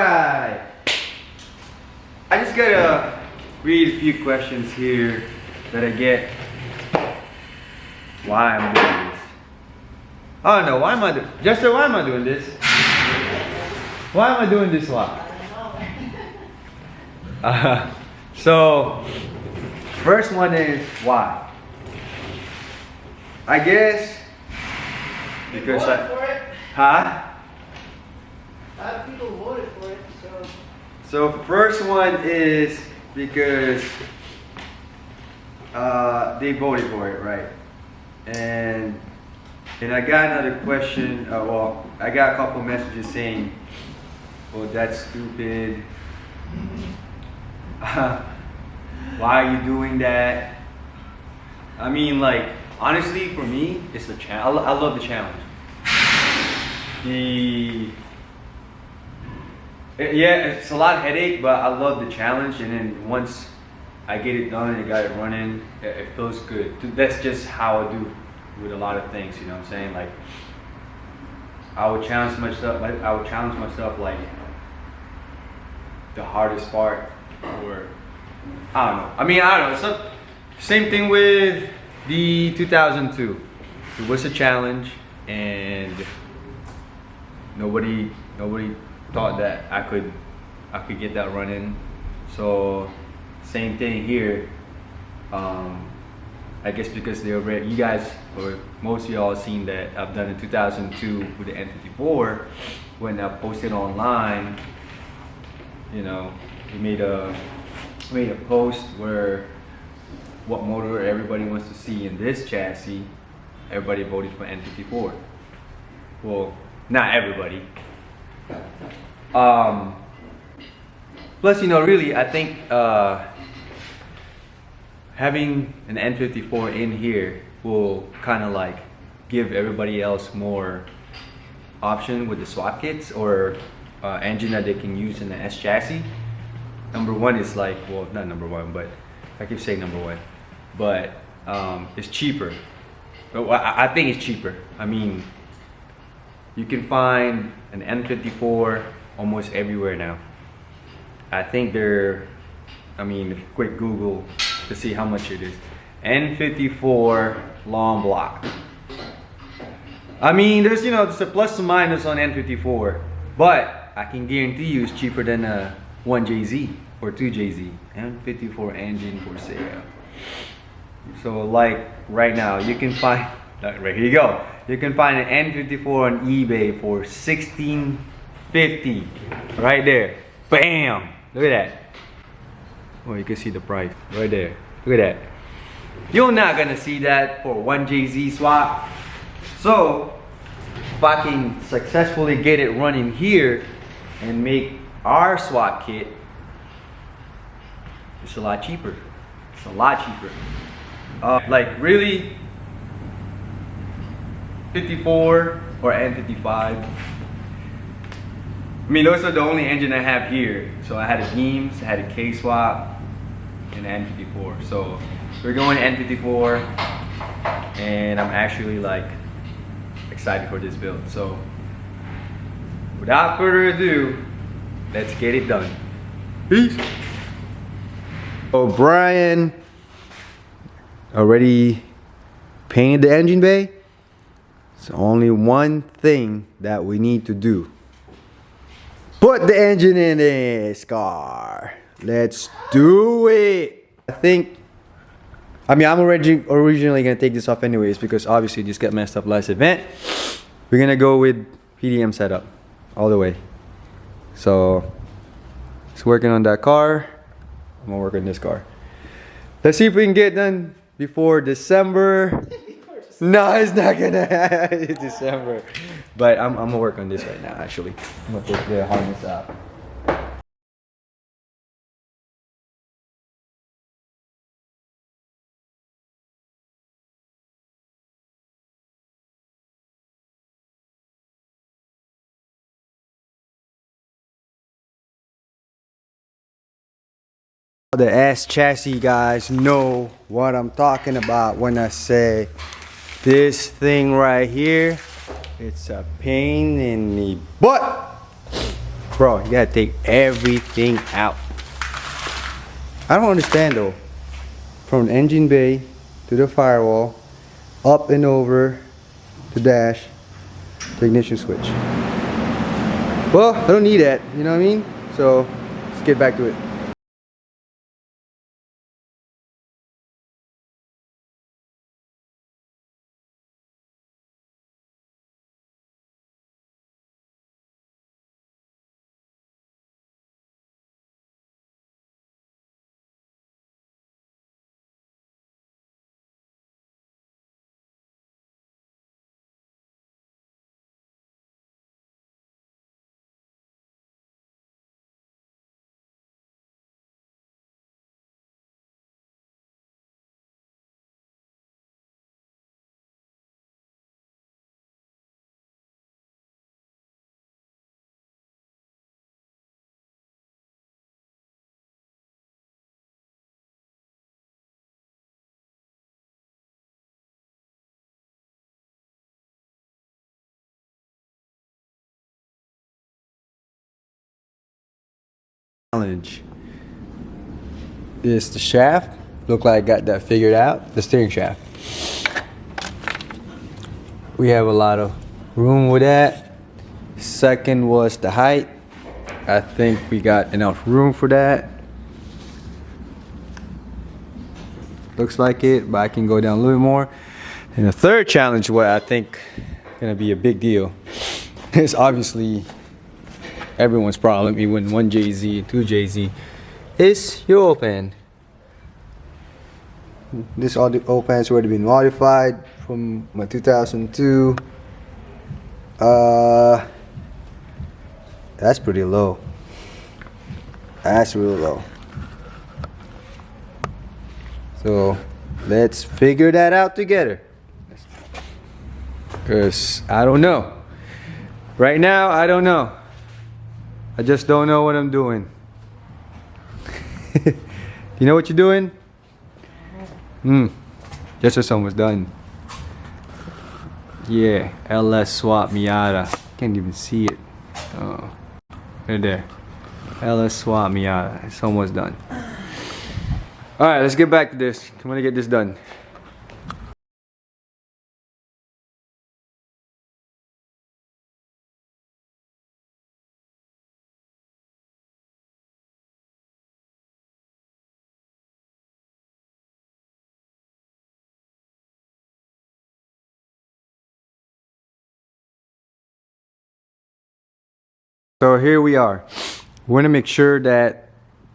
Alright. I just gotta read a few questions here that I get. Why I'm doing this? Oh no, why am I doing Jester, why am I doing this? Why am I doing this? Why? So first one is why? I guess because I for it. Huh? A lot of people voted for it, So first one is because they voted for it, right? And I got another question. Well, I got a couple messages saying, "Well, that's stupid. Why are you doing that?" I mean, like, honestly, for me, it's a challenge. I love the challenge. Yeah, it's a lot of headache, but I love the challenge. And then once I get it done and got it running, it feels good. That's just how I do with a lot of things. You know what I'm saying? Like, I would challenge myself. Like the hardest part, or I don't know. I mean, I don't know. Same thing with the 2002. It was a challenge, and nobody thought that I could get that running. So same thing here. I guess because they already, you guys or most of y'all seen that I've done in 2002 with the N54. When I posted online, you know, we made a post where what motor everybody wants to see in this chassis. Everybody voted for N54. Well, not everybody. Plus, you know, really, I think having an N54 in here will kind of like give everybody else more option with the swap kits or engine that they can use in the S chassis. Number one is like, well, not number one, but I keep saying number one, but it's cheaper. I think it's cheaper. I mean, you can find an N54 almost everywhere now. I think I mean, quick Google to see how much it is. N54 long block. I mean, there's a plus and minus on N54, but I can guarantee you it's cheaper than a 1JZ or 2JZ. N54 engine for sale. So like right now, you can find, right here you go. You can find an N54 on eBay for $16.50. Right there. Bam! Look at that. Oh, you can see the price right there. Look at that. You're not gonna see that for 1JZ swap. So if I can successfully get it running here and make our swap kit, it's a lot cheaper. It's a lot cheaper. Like really, 54 or N55. I mean, those are the only engine I have here. So I had a Beams, I had a K-swap, and an N54. So we're going N54, and I'm actually like excited for this build. So without further ado, let's get it done. Peace. So Brian already painted the engine bay. It's only one thing that we need to do. Put the engine in this car. Let's do it. I'm originally gonna take this off anyways because obviously this got messed up last event. We're gonna go with PDM setup all the way. So it's working on that car. I'm gonna work on this car. Let's see if we can get done before December. No, it's not gonna happen December. But I'm gonna work on this right now, actually. I'm gonna take the harness out. The S chassis guys know what I'm talking about when I say this thing right here. It's a pain in the butt. Bro, you gotta take everything out. I don't understand though. From the engine bay to the firewall, up and over the dash, the ignition switch. Well, I don't need that, you know what I mean? So, let's get back to it. Challenge is the shaft. Look like I got that figured out. The steering shaft. We have a lot of room with that. Second was the height. I think we got enough room for that. Looks like it, but I can go down a little more. And the third challenge, what I think gonna be a big deal, is obviously everyone's problem, even 1JZ, 2JZ, is your oil pan. This all the oil pans already been modified from my 2002. That's pretty low. That's real low. So let's figure that out together. Cause I don't know. Right now, I don't know. I just don't know what I'm doing. You know what you're doing? Just as almost done. Yeah, LS Swap Miata. Can't even see it. Oh, right there. LS Swap Miata. It's almost done. All right, let's get back to this. I'm gonna get this done. So here we are. We're gonna make sure that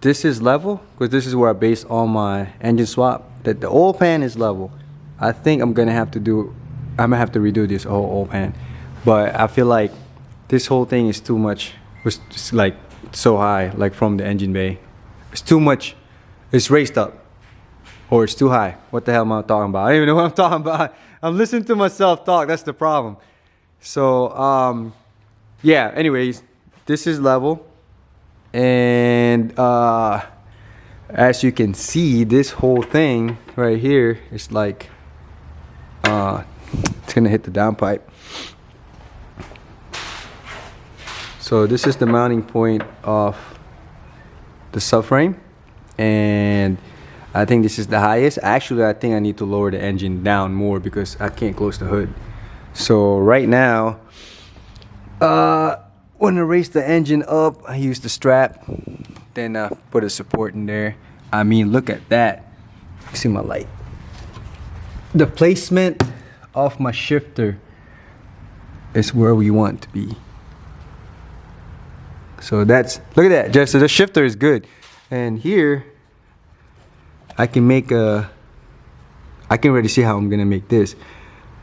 this is level, because this is where I base all my engine swap, that the oil pan is level. I think I'm gonna have to redo this whole oil pan, but I feel like this whole thing is too much. It's like so high, like from the engine bay. It's too much. It's raised up, or it's too high. What the hell am I talking about? I don't even know what I'm talking about. I'm listening to myself talk. That's the problem. So yeah. Anyways, this is level. And as you can see, this whole thing right here is like it's gonna hit the downpipe. So this is the mounting point of the subframe, and I think this is the highest. Actually, I think I need to lower the engine down more because I can't close the hood. So right now, when I raise the engine up, I use the strap, then put a support in there. I mean, look at that. You see my light. The placement of my shifter is where we want to be. So that's, look at that, just so the shifter is good. And here, I can already see how I'm gonna make this.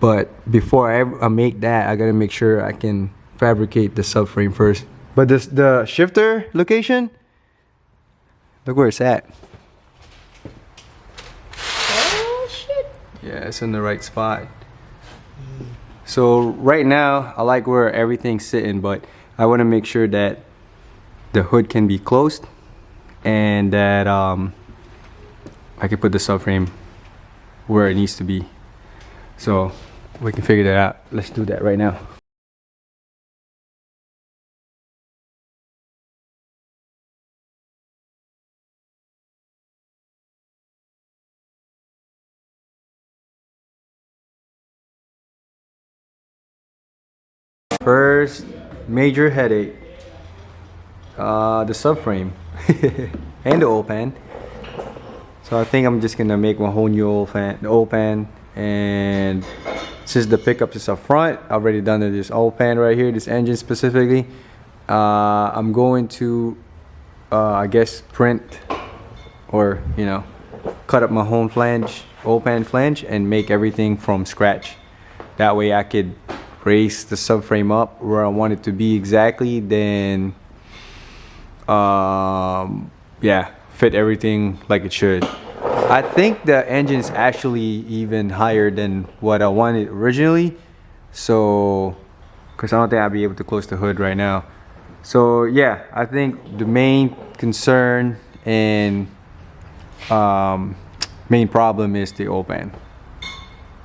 But before I make that, I gotta make sure I can fabricate the subframe first. But the shifter location, look where it's at. Oh shit. Yeah, it's in the right spot. So right now, I like where everything's sitting, but I want to make sure that the hood can be closed and that I can put the subframe where it needs to be. So we can figure that out. Let's do that right now. First major headache, the subframe and the oil pan. So I think I'm just gonna make my whole new oil pan, and since the pickup is up front, I've already done this oil pan right here, this engine specifically. I'm going to, I guess, print or cut up my whole flange, oil pan flange, and make everything from scratch. That way I could raise the subframe up where I want it to be exactly, then yeah, fit everything like it should. I think the engine is actually even higher than what I wanted originally, so because I don't think I'll be able to close the hood right now. So yeah, I think the main concern and main problem is the oil pan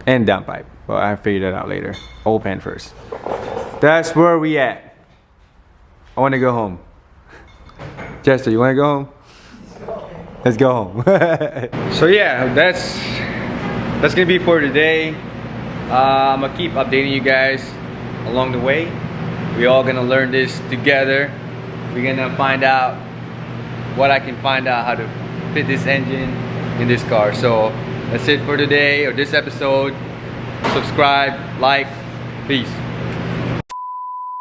and downpipe. Well, I figured that out later. Oil pan first. That's where we at. I want to go home. Chester, you want to go home? Let's go home. So yeah, that's gonna be for today. I'm gonna keep updating you guys along the way. We all gonna learn this together. We're gonna find out what I can find out how to fit this engine in this car. So that's it for today or this episode. Subscribe, like, peace.